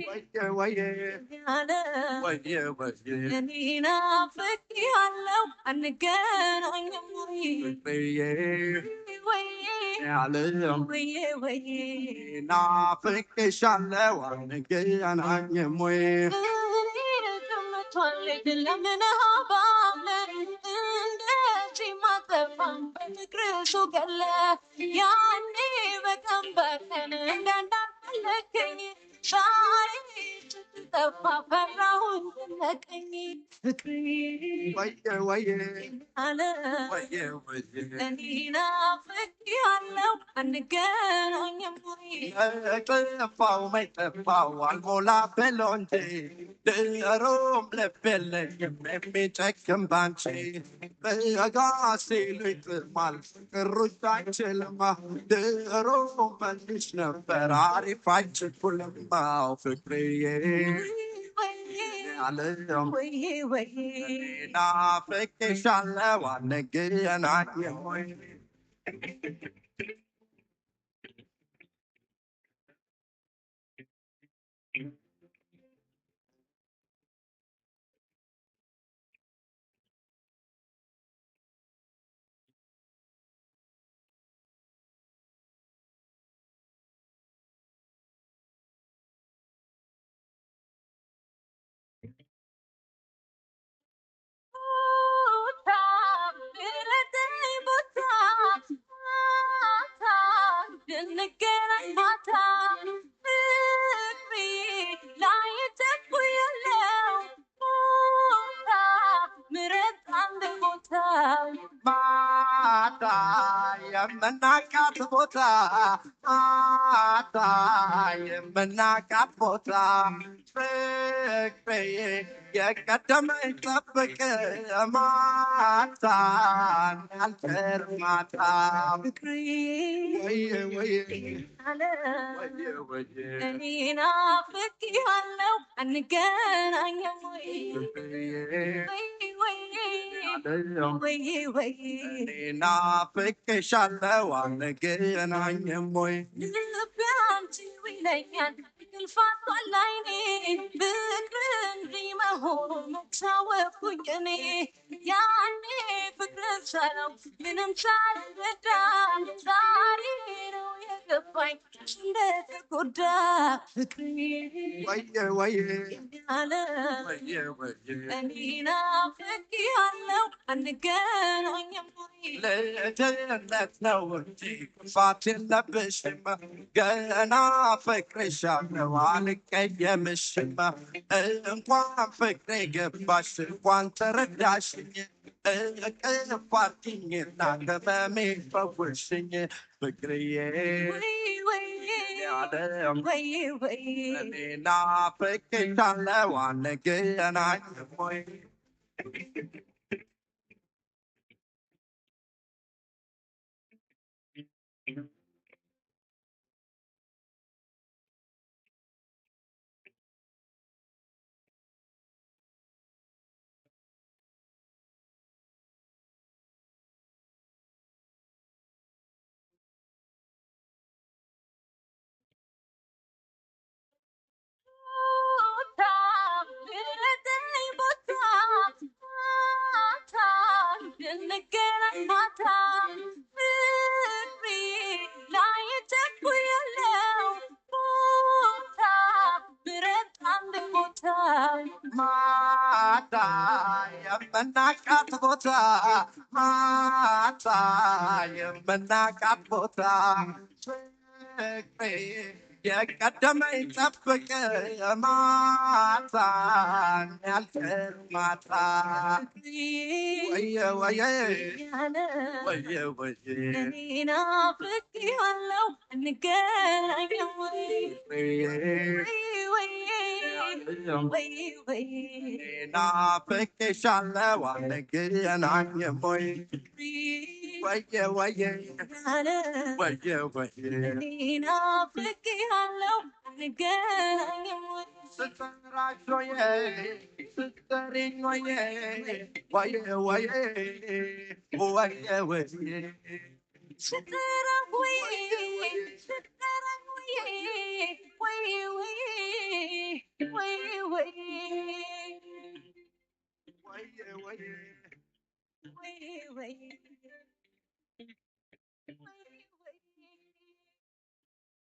ويه ويه أنا ويه ويه أني نافقي هلو أنقانا يمري ويه ويه عليهم ويه ويه نافك شله وانقي انا يموي تولد لمنها بعمر انداتي ما تفهم بفكر شو قاله يعني بكم بكن عندنا لكني شعري تتفى فرعون لكني فكري ويه ويه أنا ويه ويه أني نافقي هلو أنقانا يمري تفا وما تفا والمولا بلونتي دروم لبل يمي تكم بانشي بغاسي لتمال الرجع تلما دروم مش نفر عارف عيش كل ما فكري عليهم ويه ويه نافك شاله وانقي انا يموي ማታ የምናቃት ቦታ ማታ የምናቃት ቦታ ፍቅሬ የቀደመኝ ጠብቅ ማታን ያልቀር ማታ ወየ ወየ ወየ ወየ እኔ ናፍቄሃለሁ አንገናኝም ወይ ወይ ናፍቄሻለሁ አንገናኝም ወይ ልቤ አንቺው ይለኛል እንቅልፋቷል አይኔ ፍቅር እንዲህ መሆኑ ታወቅኩኝ እኔ ያኔ ፍቅር ሳለው ምንም ሳልረዳ ዛሬ ነው የገባኝ እንደተጎዳ ፍቅሬ ወየ ወየ አለ ወየ ወየ እኔ ናፍቄሃለሁ አንገናኝም ወይ ልጅነት ነው እንጂ ክፋት የለብሽም ገና ፍቅርሻለሁ አልቀየምሽም እንኳን ፍቅሬ ገባሽ እንኳን ተረዳሽኝ እቅፍ አድርጊኝና ከህመሜ ፈውሽኝ ፍቅርዬ ያለም እኔ ናፍቄሻለሁ አንገናኝም ወይ ማታ የምናቃት ቦታ ማታ የምናቃት ቦታ ፍቅሬ የቀደመኝ ጠብቅ ማታን ያልቀር ማታ ወየ ወየ ወየ ወየ እኔ ናፍቄሃለሁ አንገናኝም ወይ ናፍቄሻለሁ አንገናኝም ወይ ወየ ወየ ወየ ወየ ናፍቄሃለሁ አንገናኝም ወይ ስትራሽ ወየ ስትሪኝ ወየ ወየ ወየ ወየ ወየ ስትራኝ ወይ ስትራኝ ወይ ወይ ወይ ወይ ወይ